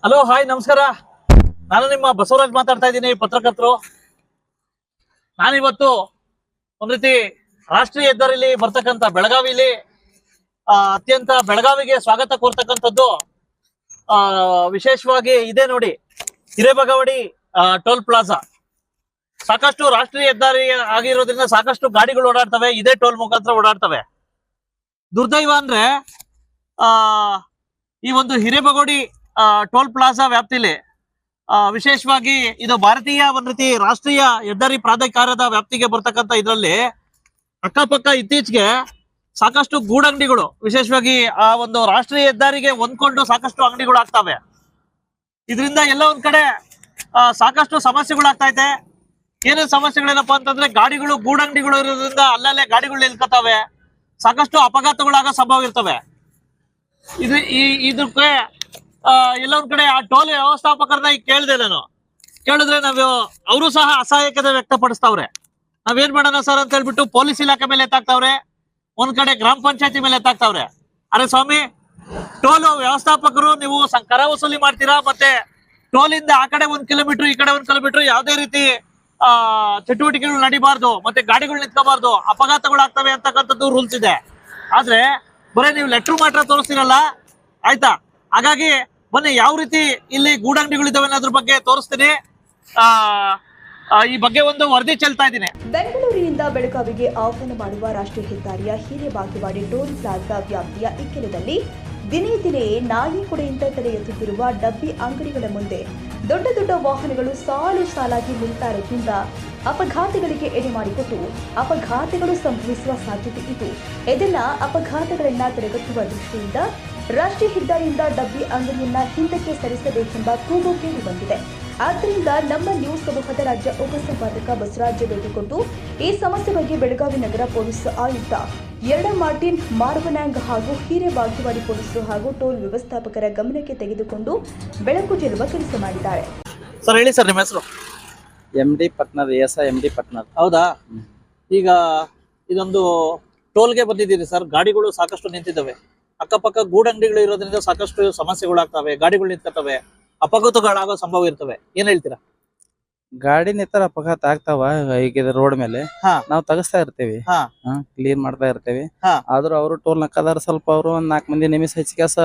Hello, hi, ನಮಸ್ಕಾರ. ನಾನು ನಿಮ್ಮ ಬಸವರಾಜ್ ಮಾತಾಡ್ತಾ ಇದ್ದೀನಿ, ಪತ್ರಕರ್ತರು. ನಾನಿವತ್ತು ಒಂದ್ ರೀತಿ ರಾಷ್ಟ್ರೀಯ ಹೆದ್ದಾರಿಲಿ ಬರ್ತಕ್ಕಂಥ ಬೆಳಗಾವಿಲಿ ಅತ್ಯಂತ ಬೆಳಗಾವಿಗೆ ಸ್ವಾಗತ ಕೋರ್ತಕ್ಕಂಥದ್ದು ವಿಶೇಷವಾಗಿ ಇದೆ ನೋಡಿ, ಹಿರೇಬಗವಡಿ ಟೋಲ್ ಪ್ಲಾಜಾ. ಸಾಕಷ್ಟು ರಾಷ್ಟ್ರೀಯ ಹೆದ್ದಾರಿ ಆಗಿರೋದ್ರಿಂದ ಸಾಕಷ್ಟು ಗಾಡಿಗಳು ಓಡಾಡ್ತವೆ, ಇದೇ ಟೋಲ್ ಮುಖಾಂತರ ಓಡಾಡ್ತವೆ. ದುರ್ದೈವ ಅಂದ್ರೆ ಆ ಈ ಒಂದು ಹಿರೇಬಗವಡಿ ಟೋಲ್ ಪ್ಲಾಜಾ ವ್ಯಾಪ್ತಿಲಿ ವಿಶೇಷವಾಗಿ ಇದು ಭಾರತೀಯ ಒಂದ್ ರೀತಿ ರಾಷ್ಟ್ರೀಯ ಹೆದ್ದಾರಿ ಪ್ರಾಧಿಕಾರದ ವ್ಯಾಪ್ತಿಗೆ ಬರ್ತಕ್ಕಂಥ ಇದರಲ್ಲಿ ಅಕ್ಕಪಕ್ಕ ಇತ್ತೀಚೆಗೆ ಸಾಕಷ್ಟು ಗೂಡಂಗಡಿಗಳು, ವಿಶೇಷವಾಗಿ ಆ ಒಂದು ರಾಷ್ಟ್ರೀಯ ಹೆದ್ದಾರಿಗೆ ಹೊಂದ್ಕೊಂಡು ಸಾಕಷ್ಟು ಅಂಗಡಿಗಳು ಆಗ್ತವೆ. ಇದರಿಂದ ಎಲ್ಲ ಒಂದ್ ಕಡೆ ಸಾಕಷ್ಟು ಸಮಸ್ಯೆಗಳಾಗ್ತಾ ಇದೆ. ಏನೇನ್ ಸಮಸ್ಯೆಗಳೇನಪ್ಪಾ ಅಂತಂದ್ರೆ, ಗಾಡಿಗಳು ಗೂಡಂಗಡಿಗಳು ಇರೋದ್ರಿಂದ ಅಲ್ಲಲ್ಲೇ ಗಾಡಿಗಳು ನಿಲ್ಕತ್ತವೆ, ಸಾಕಷ್ಟು ಅಪಘಾತಗಳಾಗೋ ಸಂಭವ ಇರ್ತವೆ. ಇದಕ್ಕೆ ಎಲ್ಲ ಒಂದ್ ಕಡೆ ಆ ಟೋಲ್ ವ್ಯವಸ್ಥಾಪಕರನ್ನ ಈಗ ಕೇಳಿದೆ ನಾನು. ಕೇಳಿದ್ರೆ ಅವರು ಸಹ ಅಸಹಾಯಕತೆ ವ್ಯಕ್ತಪಡಿಸ್ತಾವ್ರೆ. ನಾವೇನ್ ಮಾಡೋಣ ಸರ್ ಅಂತ ಹೇಳ್ಬಿಟ್ಟು ಪೊಲೀಸ್ ಇಲಾಖೆ ಮೇಲೆ ಎತ್ತಾಕ್ತಾವ್ರೆ, ಒಂದ್ ಕಡೆ ಗ್ರಾಮ ಪಂಚಾಯತಿ ಮೇಲೆ ಎತ್ತಾಕ್ತಾವ್ರೆ. ಅರೆ ಸ್ವಾಮಿ, ಟೋಲ್ ವ್ಯವಸ್ಥಾಪಕರು ನೀವು ಕರ ವಸೂಲಿ ಮಾಡ್ತೀರಾ, ಮತ್ತೆ ಟೋಲ್ ಇಂದ ಆ ಕಡೆ 1 ಕಿಲೋಮೀಟರ್ ಈ ಕಡೆ 1 ಕಿಲೋಮೀಟರ್ ಯಾವುದೇ ರೀತಿ ಚಟುವಟಿಕೆಗಳು ನಡಿಬಾರ್ದು, ಮತ್ತೆ ಗಾಡಿಗಳು ನಿಂತ್ಕೋಬಾರ್ದು, ಅಪಘಾತಗಳಾಗ್ತವೆ ಅಂತಕ್ಕಂಥದ್ದು ರೂಲ್ಸ್ ಇದೆ. ಆದ್ರೆ ಬರೀ ನೀವು ಲೆಟ್ರು ಮಾತ್ರ ತೋರಿಸ್ತೀರಲ್ಲ, ಆಯ್ತಾ? ಹಾಗಾಗಿ ಬನ್ನಿ, ಯಾವ ರೀತಿ ಇಲ್ಲಿ ಗೂಡಂಗಡಿಗಳಿದಾವೆ ಅನ್ನೋದ್ರ ಬಗ್ಗೆ ತೋರಿಸ್ತೀನಿ. ಈ ಬಗ್ಗೆ ಒಂದು ವರದಿ ಚೆಲ್ತಾ ಇದ್ದೀನಿ. ಬೆಂಗಳೂರಿನಿಂದ ಬೆಳಗಾವಿಗೆ ಆಹ್ವಾನ ಮಾಡುವ ರಾಷ್ಟ್ರೀಯ ಹೆದ್ದಾರಿಯ ಹಿರೇಬಾಗೇವಾಡಿ ಟೋಲ್ ಪ್ಲಾಜಾ ವ್ಯಾಪ್ತಿಯ ಇಕ್ಕೆಲದಲ್ಲಿ ದಿನೇ ದಿನೇ ನಾಯಿ ಕೊಡೆಯಿಂದ ತಲೆ ಎತ್ತುತ್ತಿರುವ ಡಬ್ಬಿ ಅಂಗಡಿಗಳ ಮುಂದೆ ದೊಡ್ಡ ದೊಡ್ಡ ವಾಹನಗಳು ಸಾಲು ಸಾಲಾಗಿ ನಿಲ್ತಾ ಇರೋದ್ರಿಂದ ಅಪಘಾತಗಳಿಗೆ ಎಡೆ ಮಾಡಿಕೊಟ್ಟು ಅಪಘಾತಗಳು ಸಂಭವಿಸುವ ಸಾಧ್ಯತೆ ಇದ್ದು, ಇದೆಲ್ಲ ಅಪಘಾತಗಳನ್ನ ತಡೆಗಟ್ಟುವ ದೃಷ್ಟಿಯಿಂದ ರಾಷ್ಟ್ರೀಯ ಹೆದ್ದಾರಿಯಿಂದ ಡಬ್ಬಿ ಅಂಗಡಿಯನ್ನ ಹಿಂದಕ್ಕೆ ಸರಿಸಬೇಕೆಂಬ ಕೂಗು ಕೇಳಿ ಬಂದಿದೆ. ಆದ್ದರಿಂದ ನಮ್ಮ ನ್ಯೂಸ್ ಸಮೂಹದ ರಾಜ್ಯ ಉಪಸಂಪಾದಕ ಬಸವರಾಜ್ ಭೇಟಿ ಕೊಟ್ಟು ಈ ಸಮಸ್ಯೆ ಬಗ್ಗೆ ಬೆಳಗಾವಿ ನಗರ ಪೊಲೀಸ್ ಆಯುಕ್ತ ಎರಡ ಮಾರ್ಟಿನ್ ಮಾರ್ವನ್ಯಾಂಗ್ ಹಾಗೂ ಹಿರೇಬಾಗೇವಾಡಿ ಪೊಲೀಸರು ಹಾಗೂ ಟೋಲ್ ವ್ಯವಸ್ಥಾಪಕರ ಗಮನಕ್ಕೆ ತೆಗೆದುಕೊಂಡು ಬೆಳಕು ಚೆಲ್ಲುವ ಕೆಲಸ ಮಾಡಿದ್ದಾರೆ. ಸರ್ ಹೇಳಿ ಸರ್, ನಿಮ್ಮ ಹೆಸರು? MD ಪಟ್ನಾರ್, MD ಪಟ್ನಾರ್. ಹೌದಾ? ಈಗ ಇದೊಂದು ಟೋಲ್ಗೆ ಬಂದಿದ್ದೀರಿ ಸರ್, ಗಾಡಿಗಳು ಸಾಕಷ್ಟು ನಿಂತಿದ್ದಾವೆ, ಅಕ್ಕಪಕ್ಕ ಗೂಡಂಗಡಿಗಳು ಇರೋದ್ರಿಂದ ಸಾಕಷ್ಟು ಸಮಸ್ಯೆಗಳಾಗ್ತವೆ, ಗಾಡಿಗಳು ನಿಂತ್ಕತ್ತವೆ, ಅಪಘಾತಗಳಾಗೋ ಸಂಭವ ಇರ್ತವೆ. ಏನ್ ಹೇಳ್ತೀರಾ? ಗಾಡಿ ನಿಂತರ ಅಪಘಾತ ಆಗ್ತಾವ. ಈಗ ರೋಡ್ ಮೇಲೆ ನಾವು ತಗಸ್ತಾ ಇರ್ತೀವಿ, ಕ್ಲೀನ್ ಮಾಡ್ತಾ ಇರ್ತೀವಿ. ಆದ್ರೂ ಅವರು ಟೋಲ್ ನಕ್ಕದಾರ ಸ್ವಲ್ಪ ಅವರು ಒಂದ್ 4 ಮಂದಿ ನೇಮಿಸಿ ಹೆಚ್ಚಿಕಾಸ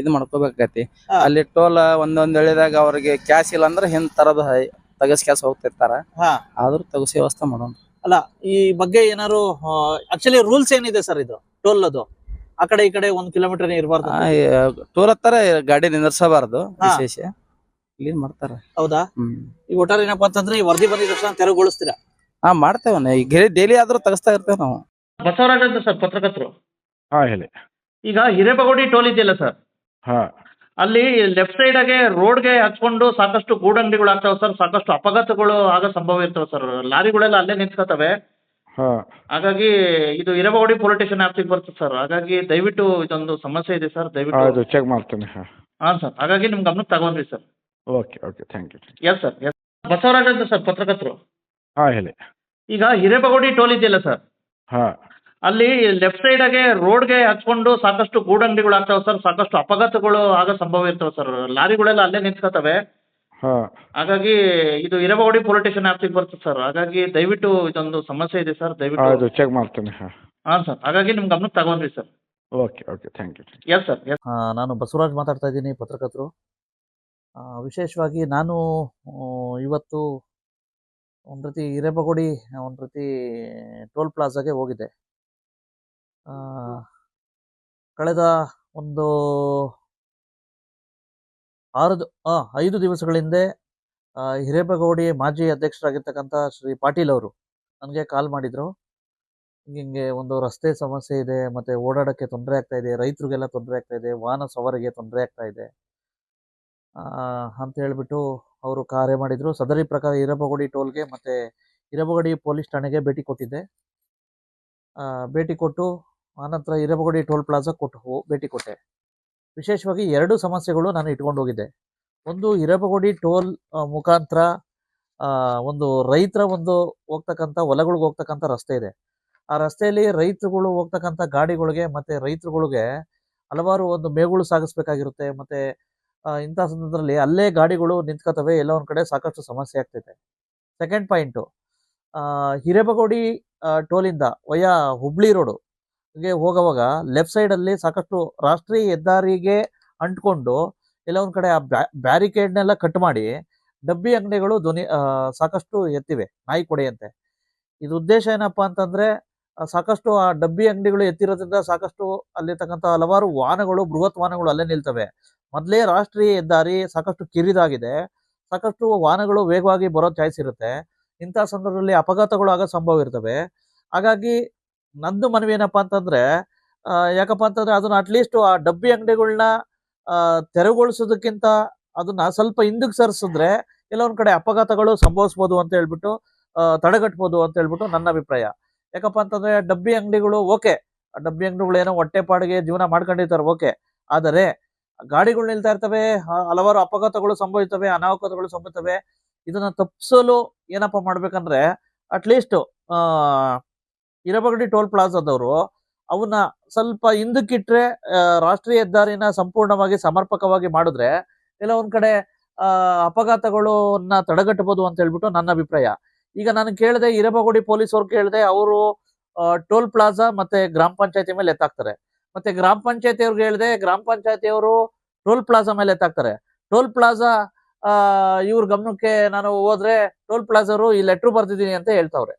ಇದ್ ಮಾಡ್ಕೋಬೇಕಾಗತಿ. ಅಲ್ಲಿ ಟೋಲ್ ಒಂದೊಂದ್ ಎಳಿದಾಗ ಅವ್ರಿಗೆ ಕ್ಯಾಶ್ ಇಲ್ಲ ಅಂದ್ರೆ ಹಿಂದ್ ತರದ ತಗಸ್ ಕ್ಯಾಸ್ ಹೋಗ್ತಿರ್ತಾರ. ಆದ್ರೂ ತಗಸಿ ವ್ಯವಸ್ಥೆ ಮಾಡೋಣ. ಅಲ್ಲ, ಈ ಬಗ್ಗೆ ಏನಾರು ಆಕ್ಚುಲಿ ರೂಲ್ಸ್ ಏನಿದೆ ಸರ್? ಇದು ಟೋಲ್ ಅದು ಆ ಕಡೆ ಈ ಕಡೆ 1 ಕಿಲೋಮೀಟರ್ ಇರಬಾರ್ದು, ಟೋಲ್ ಹತ್ತಾರ ಗಾಡಿ ನಿಂದ್ರಸಬಾರ್ದು, ವಿಶೇಷ ಕ್ಲೀನ್ ಮಾಡ್ತಾರ. ಹೌದಾ? ಈಗ ಒಟ್ಟಾರೆ ಏನಪ್ಪಾ ಅಂತಂದ್ರೆ, ಈ ವರದಿ ಬಂದಿದ ತಕ್ಷಣ ತೆರವುಗೊಳಿಸ್ತೀರಾ? ಮಾಡ್ತೇವನ್ನ. ಈಗ ಡೈಲಿ ಆದ್ರೂ ತಗಸ್ತಾ ಇರ್ತೇವೆ ನಾವು. ಬಸವರಾಜ್ ಅಂತ ಸರ್, ಪತ್ರಕರ್ತರು. ಹೇಳಿ. ಈಗ ಹಿರೇಬಗೌಡಿ ಟೋಲ್ ಇದೆಯಲ್ಲ ಸರ್, ಅಲ್ಲಿ ಲೆಫ್ಟ್ ಸೈಡ್ ಆಗಿ ರೋಡ್ಗೆ ಹಚ್ಕೊಂಡು ಸಾಕಷ್ಟು ಗೂಡಂಗಡಿಗಳು ಆಗ್ತಾವೆ ಸರ್, ಸಾಕಷ್ಟು ಅಪಘಾತಗಳು ಆಗೋ ಸಂಭವ ಇರ್ತವೆ ಸರ್, ಲಾರಿಗಳೆಲ್ಲ ಅಲ್ಲೇ ನಿಂತ್ಕೋತವೆ. ಹಾಗಾಗಿ ಇದು ಹಿರೇಬಗೌಡಿ ಪೊಲೀಸ್ ಸ್ಟೇಷನ್ ವ್ಯಾಪ್ತಿಗೆ ಬರ್ತದೆ ಸರ್. ಹಾಗಾಗಿ ದಯವಿಟ್ಟು ಇದೊಂದು ಸಮಸ್ಯೆ ಇದೆ ಸರ್, ದಯವಿಟ್ಟು ಚೆಕ್ ಮಾಡ್ತೀನಿ. ಸರ್, ಹಾಗಾಗಿ ನಿಮ್ ಗಮನಕ್ಕೆ ತಗೊಂಡ್ರಿ sir. Okay, thank you. Yes sir, yes. Basavaraj ಅಂತ ಸರ್, ಪತ್ರಕರ್ತರು. ಹೇಳಿ. ಈಗ ಹಿರೇಬಗೌಡಿ ಟೋಲ್ ಇದೆಯಲ್ಲ ಸರ್, ಅಲ್ಲಿ ಲೆಫ್ಟ್ ಸೈಡ್ ಆಗಿ ರೋಡ್ಗೆ ಹಚ್ಕೊಂಡು ಸಾಕಷ್ಟು ಗೂಡಂಗಡಿಗಳು ಆಗ್ತಾವೆ ಸರ್, ಸಾಕಷ್ಟು ಅಪಘಾತಗಳು ಆಗೋ ಸಂಭವ ಇರ್ತವೆ ಸರ್, ಲಾರಿಗಳೆಲ್ಲ ಅಲ್ಲೇ ನಿಂತ್ಕೋತವೆ. ಹಾಗಾಗಿ ಇದು ಹಿರೇಬಗೌಡಿ ಪೊಲೀಸ್ ಸ್ಟೇಷನ್ ವ್ಯಾಪ್ತಿಗೆ ಬರ್ತದೆ ಸರ್. ಹಾಗಾಗಿ ದಯವಿಟ್ಟು ಇದೊಂದು ಸಮಸ್ಯೆ ಇದೆ ಸರ್, ದಯವಿಟ್ಟು ಚೆಕ್ ಮಾಡ್ತೀನಿ. ಸರ್, ಹಾಗಾಗಿ ನಿಮ್ ಗಮನಕ್ಕೆ ತಗೊಂಡ್ರಿ sir. Okay, thank you. Yes sir, yes. ನಾನು ಬಸವರಾಜ್ ಮಾತಾಡ್ತಾ ಇದ್ದೀನಿ, ಪತ್ರಕರ್ತರು. ವಿಶೇಷವಾಗಿ ನಾನು ಇವತ್ತು ಒಂದು ರೀತಿ ಹಿರೇಬಗೌಡಿ ಒಂದು ರೀತಿ ಟೋಲ್ ಪ್ಲಾಜಾಗೆ ಹೋಗಿದ್ದೆ. ಕಳೆದ ಒಂದು 5 ದಿವಸಗಳ ಹಿಂದೆ ಹಿರೇಬಗೌಡಿ ಮಾಜಿ ಅಧ್ಯಕ್ಷರಾಗಿರ್ತಕ್ಕಂಥ ಶ್ರೀ ಪಾಟೀಲ್ ಅವರು ನನಗೆ ಕಾಲ್ ಮಾಡಿದ್ರು. ಹಿಂಗೆ ಒಂದು ರಸ್ತೆ ಸಮಸ್ಯೆ ಇದೆ, ಮತ್ತೆ ಓಡಾಡೋಕ್ಕೆ ತೊಂದರೆ ಆಗ್ತಾ ಇದೆ, ರೈತರಿಗೆಲ್ಲ ತೊಂದರೆ ಆಗ್ತಾ ಇದೆ, ವಾಹನ ಸವಾರಿಗೆ ತೊಂದರೆ ಆಗ್ತಾ ಇದೆ ಅಂತ ಹೇಳ್ಬಿಟ್ಟು ಅವರು ಕರೆ ಮಾಡಿದ್ರು. ಸದರಿ ಪ್ರಕಾರ ಹಿರೇಬಗೌಡಿ ಟೋಲ್ಗೆ ಮತ್ತೆ ಹಿರೇಬಗೌಡಿ ಪೊಲೀಸ್ ಠಾಣೆಗೆ ಭೇಟಿ ಕೊಟ್ಟಿದ್ದೆ. ಭೇಟಿ ಕೊಟ್ಟು ಆನಂತರ ಹಿರೇಬಗೌಡಿ ಟೋಲ್ ಪ್ಲಾಜಾ ಭೇಟಿ ಕೊಟ್ಟೆ. ವಿಶೇಷವಾಗಿ 2 ಸಮಸ್ಯೆಗಳು ನಾನು ಇಟ್ಕೊಂಡು ಹೋಗಿದ್ದೆ. ಒಂದು, ಹಿರೇಬಗೌಡಿ ಟೋಲ್ ಮುಖಾಂತರ ಒಂದು ರೈತರ ಒಂದು ಹೋಗ್ತಕ್ಕಂಥ ಹೊಲಗಳಿಗೆ ಹೋಗ್ತಕ್ಕಂಥ ರಸ್ತೆ ಇದೆ. ಆ ರಸ್ತೆಯಲ್ಲಿ ರೈತರುಗಳು ಹೋಗ್ತಕ್ಕಂಥ ಗಾಡಿಗಳಿಗೆ ಮತ್ತೆ ರೈತರುಗಳಿಗೆ ಹಲವಾರು ಒಂದು ಮೇವುಗಳು ಸಾಗಿಸ್ಬೇಕಾಗಿರುತ್ತೆ, ಮತ್ತೆ ಇಂಥ ಸಂದರ್ಭದಲ್ಲಿ ಅಲ್ಲೇ ಗಾಡಿಗಳು ನಿಂತ್ಕೋತವೆ, ಎಲ್ಲ ಒಂದ್ ಕಡೆ ಸಾಕಷ್ಟು ಸಮಸ್ಯೆ ಆಗ್ತೈತೆ. ಸೆಕೆಂಡ್ ಪಾಯಿಂಟು, ಹಿರೇಬಗೋಡಿ ಟೋಲಿಂದ ವಯಾ ಹುಬ್ಳಿ ರೋಡು ಗೆ ಹೋಗುವಾಗ ಲೆಫ್ಟ್ ಸೈಡ್ ಅಲ್ಲಿ ಸಾಕಷ್ಟು ರಾಷ್ಟ್ರೀಯ ಹೆದ್ದಾರಿಗೆ ಅಂಟ್ಕೊಂಡು ಎಲ್ಲ ಒಂದ್ ಕಡೆ ಆ ಬ್ಯಾರಿಕೇಡ್ನೆಲ್ಲ ಕಟ್ ಮಾಡಿ ಡಬ್ಬಿ ಅಂಗಡಿಗಳು ಸಾಕಷ್ಟು ಎತ್ತಿವೆ, ನಾಯಿ ಕೊಡೆಯಂತೆ. ಇದು ಉದ್ದೇಶ ಏನಪ್ಪಾ ಅಂತಂದ್ರೆ ಸಾಕಷ್ಟು ಆ ಡಬ್ಬಿ ಅಂಗಡಿಗಳು ಎತ್ತಿರೋದ್ರಿಂದ ಸಾಕಷ್ಟು ಅಲ್ಲಿರ್ತಕ್ಕಂಥ ಹಲವಾರು ವಾಹನಗಳು, ಬೃಹತ್ ವಾಹನಗಳು ಅಲ್ಲೇ ನಿಲ್ತವೆ. ಮೊದಲೇ ರಾಷ್ಟ್ರೀಯ ಹೆದ್ದಾರಿ ಸಾಕಷ್ಟು ಕಿರಿದಾಗಿದೆ, ಸಾಕಷ್ಟು ವಾಹನಗಳು ವೇಗವಾಗಿ ಬರೋ ಚಾಯ್ಸ್ ಇರುತ್ತೆ. ಇಂಥ ಸಂದರ್ಭದಲ್ಲಿ ಅಪಘಾತಗಳು ಆಗೋ ಸಂಭವ ಇರ್ತವೆ. ಹಾಗಾಗಿ ನಂದು ಮನವಿ ಏನಪ್ಪಾ ಅಂತಂದ್ರೆ ಯಾಕಪ್ಪ ಅಂತಂದ್ರೆ ಅದನ್ನ ಅಟ್ಲೀಸ್ಟ್ ಆ ಡಬ್ಬಿ ಅಂಗಡಿಗಳನ್ನ ತೆರವುಗೊಳಿಸೋದಕ್ಕಿಂತ ಅದನ್ನ ಸ್ವಲ್ಪ ಹಿಂದಕ್ಕೆ ಸರಿಸಿದ್ರೆ ಎಲ್ಲ ಒಂದ್ ಕಡೆ ಅಪಘಾತಗಳು ಸಂಭವಿಸ್ಬೋದು ಅಂತ ಹೇಳ್ಬಿಟ್ಟು ತಡೆಗಟ್ಬೋದು ಅಂತ ಹೇಳ್ಬಿಟ್ಟು ನನ್ನ ಅಭಿಪ್ರಾಯ. ಯಾಕಪ್ಪ ಅಂತಂದ್ರೆ ಡಬ್ಬಿ ಅಂಗಡಿಗಳು ಓಕೆ, ಡಬ್ಬಿ ಅಂಗಡಿಗಳು ಏನೋ ಹೊಟ್ಟೆಪಾಡಿಗೆ ಜೀವನ ಮಾಡ್ಕೊಂಡಿರ್ತಾರೆ ಓಕೆ, ಆದರೆ ಗಾಡಿಗಳು ನಿಲ್ತಾ ಇರ್ತವೆ, ಹಲವಾರು ಅಪಘಾತಗಳು ಸಂಭವಿಸ್ತವೆ, ಅನಾಹುತಗಳು ಸಂಭವಿಸ್ತವೆ. ಇದನ್ನ ತಪ್ಪಿಸಲು ಏನಪ್ಪಾ ಮಾಡ್ಬೇಕಂದ್ರೆ ಅಟ್ಲೀಸ್ಟ್ ಹಿರೇಬಗಡಿ ಟೋಲ್ ಪ್ಲಾಜಾದವರು ಅವನ್ನ ಸ್ವಲ್ಪ ಹಿಂದಕ್ಕಿಟ್ರೆ ರಾಷ್ಟ್ರೀಯ ಹೆದ್ದಾರಿನ ಸಂಪೂರ್ಣವಾಗಿ ಸಮರ್ಪಕವಾಗಿ ಮಾಡಿದ್ರೆ ಎಲ್ಲ ಒಂದ್ ಕಡೆ ಅಪಘಾತಗಳನ್ನ ತಡೆಗಟ್ಟಬಹುದು ಅಂತ ಹೇಳ್ಬಿಟ್ಟು ನನ್ನ ಅಭಿಪ್ರಾಯ. ಈಗ ನಾನು ಕೇಳಿದೆ, ಹಿರೇಬಗೋಡಿ ಪೊಲೀಸ್ ಅವ್ರು ಕೇಳಿದೆ, ಅವರು ಟೋಲ್ ಪ್ಲಾಜಾ ಮತ್ತೆ ಗ್ರಾಮ ಪಂಚಾಯತಿ ಮೇಲೆ ಎತ್ತಾಕ್ತಾರೆ. ಮತ್ತೆ ಗ್ರಾಮ ಪಂಚಾಯತಿ ಅವ್ರಿಗೆ ಹೇಳಿದೆ, ಗ್ರಾಮ ಪಂಚಾಯತಿ ಅವರು ಟೋಲ್ ಪ್ಲಾಜಾ ಮೇಲೆ ಎತ್ತಾಕ್ತಾರೆ. ಟೋಲ್ ಪ್ಲಾಜಾ ಇವ್ರ ಗಮನಕ್ಕೆ ನಾನು ಹೋದ್ರೆ ಟೋಲ್ ಪ್ಲಾಜಾ ಅವರು ಈ ಲೆಟ್ರು ಬರ್ದಿದ್ದೀನಿ ಅಂತ ಹೇಳ್ತಾವ್ರೆ.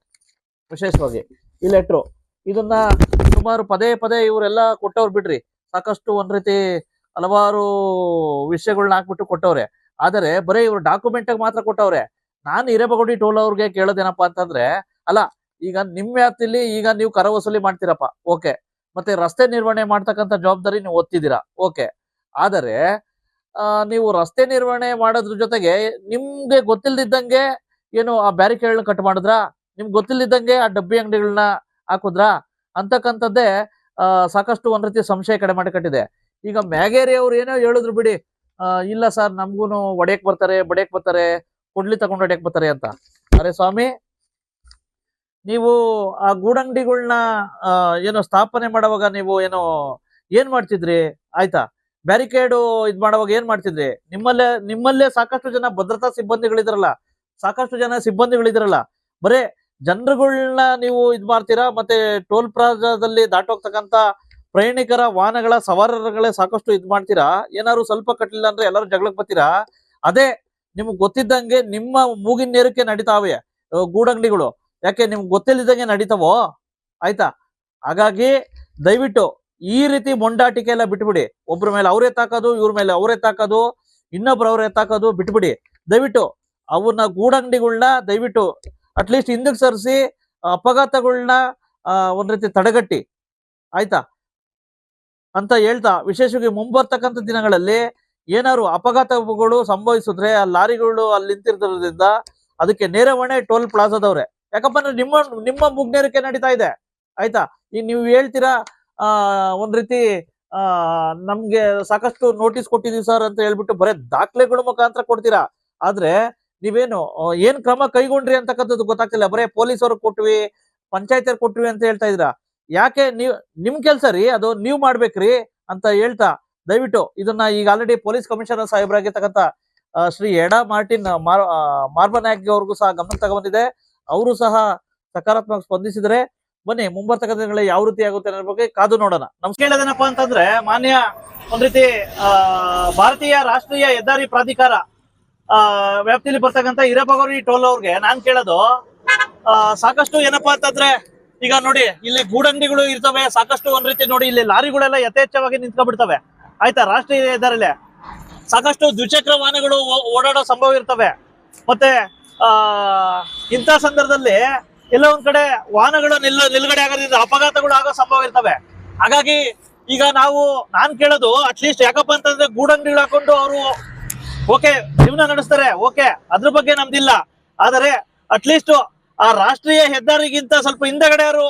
ವಿಶೇಷವಾಗಿ ಈ ಲೆಟ್ರು ಇದನ್ನ ಸುಮಾರು ಪದೇ ಪದೇ ಇವರೆಲ್ಲ ಕೊಟ್ಟವ್ರು ಬಿಡ್ರಿ, ಸಾಕಷ್ಟು ಒಂದ್ ರೀತಿ ಹಲವಾರು ವಿಷಯಗಳನ್ನ ಹಾಕ್ಬಿಟ್ಟು ಕೊಟ್ಟವ್ರೆ. ಆದರೆ ಬರೀ ಇವ್ರು ಡಾಕ್ಯುಮೆಂಟ್ ಆಗಿ ಮಾತ್ರ ಕೊಟ್ಟವ್ರೆ. ನಾನು ಹಿರೇಬಗೋಡಿ ಟೋಲ್ ಅವ್ರಿಗೆ ಕೇಳೋದೇನಪ್ಪಾ ಅಂತಂದ್ರೆ, ಅಲ್ಲ ಈಗ ನಿಮ್ ವ್ಯಾಪ್ತಿಲಿ ಈಗ ನೀವು ಕರ ವಸೂಲಿ ಮಾಡ್ತೀರಪ್ಪ ಓಕೆ, ಮತ್ತೆ ರಸ್ತೆ ನಿರ್ವಹಣೆ ಮಾಡ್ತಕ್ಕಂಥ ಜವಾಬ್ದಾರಿ ನೀವು ಒತ್ತಿದ್ದೀರಾ ಓಕೆ, ಆದರೆ ನೀವು ರಸ್ತೆ ನಿರ್ವಹಣೆ ಮಾಡೋದ್ರ ಜೊತೆಗೆ ನಿಮ್ಗೆ ಗೊತ್ತಿಲ್ದಿದ್ದಂಗೆ ಏನು ಆ ಬ್ಯಾರಿಕೇಡ್ ಕಟ್ ಮಾಡಿದ್ರಾ, ನಿಮ್ಗೆ ಗೊತ್ತಿಲ್ದಿದ್ದಂಗೆ ಆ ಡಬ್ಬಿ ಅಂಗಡಿಗಳನ್ನ ಹಾಕುದ್ರಾ ಅಂತಕ್ಕಂಥದ್ದೇ ಸಾಕಷ್ಟು ಒಂದ್ ರೀತಿ ಸಂಶಯ ಕಡಿಮೆ ಮಾಡಿ ಕಟ್ಟಿದೆ. ಈಗ ಮ್ಯಾಗೇರಿ ಅವ್ರು ಏನೋ ಹೇಳಿದ್ರು ಬಿಡಿ, ಇಲ್ಲ ಸರ್ ನಮ್ಗೂನು ಒಡೆಯಕ್ ಬರ್ತಾರೆ, ಕೊಡ್ಲಿ ತಗೊಂಡು ಹೊಡೆಯಕ್ ಬರ್ತಾರೆ ಅಂತ. ಅರೆ ಸ್ವಾಮಿ, ನೀವು ಆ ಗೂಡಂಗಡಿಗಳನ್ನ ಏನೋ ಸ್ಥಾಪನೆ ಮಾಡುವಾಗ ನೀವು ಏನೋ ಏನ್ ಮಾಡ್ತಿದ್ರಿ ಆಯ್ತಾ, ಬ್ಯಾರಿಕೇಡು ಇದ್ ಮಾಡುವಾಗ ಏನ್ ಮಾಡ್ತಿದ್ರಿ, ನಿಮ್ಮಲ್ಲೇ ಸಾಕಷ್ಟು ಜನ ಭದ್ರತಾ ಸಿಬ್ಬಂದಿಗಳಿದ್ರಲ್ಲ, ಬರೇ ಜನರುಗಳನ್ನ ನೀವು ಇದ್ ಮಾಡ್ತೀರಾ, ಮತ್ತೆ ಟೋಲ್ ಪ್ಲಾಜಾದಲ್ಲಿ ದಾಟೋಗ್ತಕ್ಕಂತ ಪ್ರಯಾಣಿಕರ ವಾಹನಗಳ ಸವಾರರುಗಳೇ ಸಾಕಷ್ಟು ಇದ್ ಮಾಡ್ತೀರಾ, ಏನಾದ್ರು ಸ್ವಲ್ಪ ಕಟ್ಟಲಿಲ್ಲ ಅಂದ್ರೆ ಎಲ್ಲರೂ ಜಗಳಕ್ಕೆ ಬರ್ತೀರಾ. ಅದೇ ನಿಮ್ಗೆ ಗೊತ್ತಿದ್ದಂಗೆ ನಿಮ್ಮ ಮೂಗಿನ ನೇರಕ್ಕೆ ನಡೀತಾವೆ ಗೂಡಂಗಡಿಗಳು, ಯಾಕೆ ನಿಮ್ಗೆ ಗೊತ್ತಿಲ್ಲದಂಗೆ ನಡೀತಾವೋ ಆಯ್ತಾ. ಹಾಗಾಗಿ ದಯವಿಟ್ಟು ಈ ರೀತಿ ಮೊಂಡಾಟಿಕೆ ಎಲ್ಲ ಬಿಟ್ಬಿಡಿ. ಒಬ್ರ ಮೇಲೆ ಅವ್ರೇ ತಾಕೋದು, ಇವ್ರ ಮೇಲೆ ಅವರೇ ತಾಕೋದು, ಇನ್ನೊಬ್ರು ಅವ್ರೇ ತಾಕೋದು ಬಿಟ್ಬಿಡಿ. ದಯವಿಟ್ಟು ಅವನ್ನ ಗೂಡಂಗಡಿಗಳನ್ನ ದಯವಿಟ್ಟು ಅಟ್ಲೀಸ್ಟ್ ಹಿಂದಕ್ಕೆ ಸರಿಸಿ ಅಪಘಾತಗಳನ್ನ ಒಂದ್ ರೀತಿ ತಡೆಗಟ್ಟಿ ಆಯ್ತಾ ಅಂತ ಹೇಳ್ತಾ, ವಿಶೇಷವಾಗಿ ಮುಂಬರ್ತಕ್ಕಂಥ ದಿನಗಳಲ್ಲಿ ಏನಾದ್ರು ಅಪಘಾತಗಳು ಸಂಭವಿಸಿದ್ರೆ ಆ ಲಾರಿಗಳು ಅಲ್ಲಿ ನಿಂತಿರೋದ್ರಿಂದ ಅದಕ್ಕೆ ನೇರ ಹೊಣೆ ಟೋಲ್ ಪ್ಲಾಜಾದವ್ರೆ. ಯಾಕಪ್ಪ ಅಂದ್ರೆ ನಿಮ್ಮ ಮುಗ್ನೇರಿಕೆ ನಡೀತಾ ಇದೆ ಆಯ್ತಾ. ಈಗ ನೀವು ಹೇಳ್ತೀರಾ ಒಂದ್ ರೀತಿ ನಮ್ಗೆ ಸಾಕಷ್ಟು ನೋಟಿಸ್ ಕೊಟ್ಟಿದೀವಿ ಸರ್ ಅಂತ ಹೇಳ್ಬಿಟ್ಟು ಬರೇ ದಾಖಲೆಗಳ ಮುಖಾಂತರ ಕೊಡ್ತೀರಾ, ಆದ್ರೆ ನೀವೇನು ಏನ್ ಕ್ರಮ ಕೈಗೊಂಡ್ರಿ ಅಂತಕ್ಕಂಥದ್ದು ಗೊತ್ತಾಗ್ತಿಲ್ಲ. ಬರೇ ಪೊಲೀಸ್ ಅವ್ರಿಗೆ ಕೊಟ್ವಿ, ಪಂಚಾಯತ್ ಕೊಟ್ವಿ ಅಂತ ಹೇಳ್ತಾ ಇದ್ದೀರಾ. ಯಾಕೆ ನಿಮ್ ಕೆಲ್ಸ ರೀ ಅದು, ನೀವ್ ಮಾಡ್ಬೇಕ್ರಿ ಅಂತ ಹೇಳ್ತಾ ದಯವಿಟ್ಟು ಇದನ್ನ ಈಗ ಆಲ್ರೆಡಿ ಪೊಲೀಸ್ ಕಮಿಷನರ್ ಸಾಹೇಬರಾಗಿರ್ತಕ್ಕಂಥ ಶ್ರೀ ಎಡಾ ಮಾರ್ಟಿನ್ ಮಾರ್ಬನಾಯಕ್ ಅವ್ರಿಗೂ ಸಹ ಗಮನಕ್ಕೆ ತಗೊಂಡಿದೆ. ಅವರು ಸಹ ಸಕಾರಾತ್ಮಕ ಸ್ಪಂದಿಸಿದ್ರೆ ಬನ್ನಿ ಮುಂಬರ್ತಕ್ಕಂಥ ದಿನಗಳಲ್ಲಿ ಯಾವ ರೀತಿ ಆಗುತ್ತೆ ಅನ್ನೋ ಬಗ್ಗೆ ಕಾದು ನೋಡೋಣ. ನಮ್ಗೆ ಕೇಳೋದೇನಪ್ಪಾ ಅಂತಂದ್ರೆ, ಮಾನ್ಯ ಒಂದ್ ರೀತಿ ಭಾರತೀಯ ರಾಷ್ಟ್ರೀಯ ಹೆದ್ದಾರಿ ಪ್ರಾಧಿಕಾರ ವ್ಯಾಪ್ತಿಯಲ್ಲಿ ಬರ್ತಕ್ಕಂಥ ಹಿರೇಬಗೋಡಿ ಟೋಲ್ ಅವ್ರಿಗೆ ನಾನ್ ಕೇಳೋದು, ಸಾಕಷ್ಟು ಏನಪ್ಪಾ ಅಂತಂದ್ರೆ ಈಗ ನೋಡಿ ಇಲ್ಲಿ ಗೂಡಂಗಡಿಗಳು ಇರ್ತವೆ ಸಾಕಷ್ಟು, ಒಂದ್ ರೀತಿ ನೋಡಿ ಇಲ್ಲಿ ಲಾರಿಗಳೆಲ್ಲ ಯಥೇಚ್ಛವಾಗಿ ನಿಂತ್ಕೊಂಡ್ಬಿಡ್ತವೆ ಆಯ್ತಾ. ರಾಷ್ಟ್ರೀಯ ಹೆದ್ದಾರಿಯಲ್ಲಿ ಸಾಕಷ್ಟು ದ್ವಿಚಕ್ರ ವಾಹನಗಳು ಓಡಾಡೋ ಸಂಭವ ಇರ್ತವೆ. ಮತ್ತೆ ಇಂಥ ಸಂದರ್ಭದಲ್ಲಿ ಎಲ್ಲ ಒಂದ್ ಕಡೆ ವಾಹನಗಳು ನಿಲ್ಗಡೆ ಆಗೋದ್ರಿಂದ ಅಪಘಾತಗಳು ಆಗೋ ಸಂಭವ ಇರ್ತವೆ. ಹಾಗಾಗಿ ಈಗ ನಾನ್ ಕೇಳೋದು ಅಟ್ಲೀಸ್ಟ್ ಯಾಕಪ್ಪ ಅಂತಂದ್ರೆ ಗೂಡಂಗಡಿಗಳು ಹಾಕೊಂಡು ಅವರು ಓಕೆ ಜೀವನ ನಡೆಸ್ತಾರೆ ಓಕೆ, ಅದ್ರ ಬಗ್ಗೆ ನಮ್ದಿಲ್ಲ, ಆದರೆ ಅಟ್ಲೀಸ್ಟ್ ಆ ರಾಷ್ಟ್ರೀಯ ಹೆದ್ದಾರಿಗಿಂತ ಸ್ವಲ್ಪ ಹಿಂದಗಡೆ ಅವರು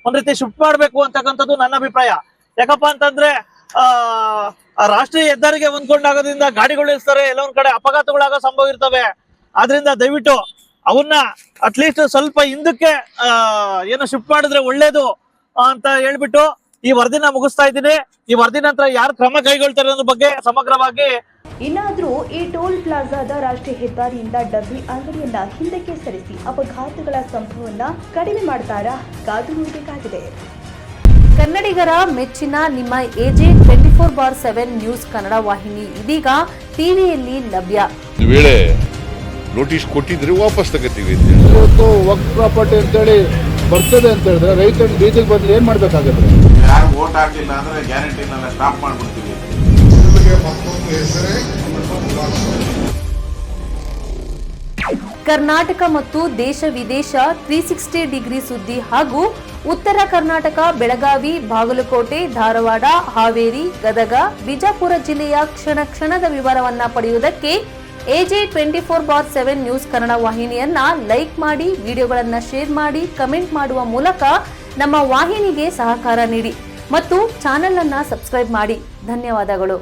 ಒಂದ್ ರೀತಿ ಶಿಫ್ಟ್ ಮಾಡ್ಬೇಕು ಅಂತಕ್ಕಂಥದ್ದು ನನ್ನ ಅಭಿಪ್ರಾಯ. ಯಾಕಪ್ಪ ಅಂತಂದ್ರೆ ಆ ರಾಷ್ಟ್ರೀಯ ಹೆದ್ದಾರಿಗೆ ಹೊಂದ್ಕೊಂಡಾಗೋದ್ರಿಂದ ಗಾಡಿಗಳು ಇರ್ತಾರೆ, ಎಲ್ಲ ಒಂದ್ ಕಡೆ ಅಪಘಾತಗಳಾಗೋ ಸಂಭವ ಇರ್ತವೆ. ಆದ್ರಿಂದ ದಯವಿಟ್ಟು ಅವನ್ನ ಅಟ್ಲೀಸ್ಟ್ ಸ್ವಲ್ಪ ಹಿಂದಕ್ಕೆ ಏನು ಶಿಫ್ಟ್ ಮಾಡಿದ್ರೆ ಒಳ್ಳೇದು ಅಂತ ಹೇಳ್ಬಿಟ್ಟು ಈ ವರದಿನ ಮುಗಿಸ್ತಾ ಇದ್ದೀನಿ. ಈ ವರದಿ ನಂತರ ಯಾರು ಕ್ರಮ ಕೈಗೊಳ್ತಾರೆ ಅನ್ನೋದ್ರ ಬಗ್ಗೆ ಸಮಗ್ರವಾಗಿ. ಇನ್ನಾದರೂ ಈ ಟೋಲ್ ಪ್ಲಾಜಾದ ರಾಷ್ಟ್ರೀಯ ಹೆದ್ದಾರಿಯಿಂದ ಡಬ್ಬಿ ಅಂಗಡಿಯನ್ನ ಹಿಂದಕ್ಕೆ ಸರಿಸಿ ಅಪಘಾತಗಳ ಸಂಭವವನ್ನ ಕಡಿಮೆ ಮಾಡ್ತಾರಾ ಕಾದು ನೋಡಬೇಕಾಗಿದೆ. ಕನ್ನಡಿಗರ ಮೆಚ್ಚಿನ ನಿಮ್ಮ AJ 24/7 ನ್ಯೂಸ್ ಕನ್ನಡ ವಾಹಿನಿ ಇದೀಗ ಟಿವಿಯಲ್ಲಿ ಲಭ್ಯ. ವೇಳೆ ನೋಟಿಸ್ ಕೊಟ್ಟಿದ್ರೆ ವಾಪಸ್ ತಗೋತೀವಿ. ಇವತ್ತು ವಕ್ಫ್ ಪ್ರಾಪರ್ಟಿ ಅಂತೇಳಿ ಬರ್ತದೆ ಅಂತ ಹೇಳಿದ್ರೆ ರೈತರು ಬೀದಿಗೆ ಬಂದು ಏನ್ ಮಾಡ್ಬೇಕಾಗುತ್ತೆ? ಯಾರು ವೋಟ್ ಹಾಕಲಿಲ್ಲ ಅಂದ್ರೆ ಗ್ಯಾರಂಟಿನೆಲ್ಲ ಸ್ಟಾಪ್ ಮಾಡ್ಬಿಡ್ತೀವಿ. ಕರ್ನಾಟಕ ಮತ್ತು ದೇಶ ವಿದೇಶ 360 ಡಿಗ್ರಿ ಸುದ್ದಿ ಹಾಗೂ ಉತ್ತರ ಕರ್ನಾಟಕ ಬೆಳಗಾವಿ, ಬಾಗಲಕೋಟೆ, ಧಾರವಾಡ, ಹಾವೇರಿ, ಗದಗ, ಬಿಜಾಪುರ ಜಿಲ್ಲೆಯ ಕ್ಷಣ ಕ್ಷಣದ ವಿವರವನ್ನ ಪಡೆಯುವುದಕ್ಕೆ AJ 24/7 ನ್ಯೂಸ್ ಕನ್ನಡ ವಾಹಿನಿಯನ್ನ ಲೈಕ್ ಮಾಡಿ, ವಿಡಿಯೋಗಳನ್ನ ಶೇರ್ ಮಾಡಿ, ಕಮೆಂಟ್ ಮಾಡುವ ಮೂಲಕ ನಮ್ಮ ವಾಹಿನಿಗೆ ಸಹಕಾರ ನೀಡಿ ಮತ್ತು ಚಾನೆಲ್ ಅನ್ನ ಸಬ್ಸ್ಕ್ರೈಬ್ ಮಾಡಿ. ಧನ್ಯವಾದಗಳು.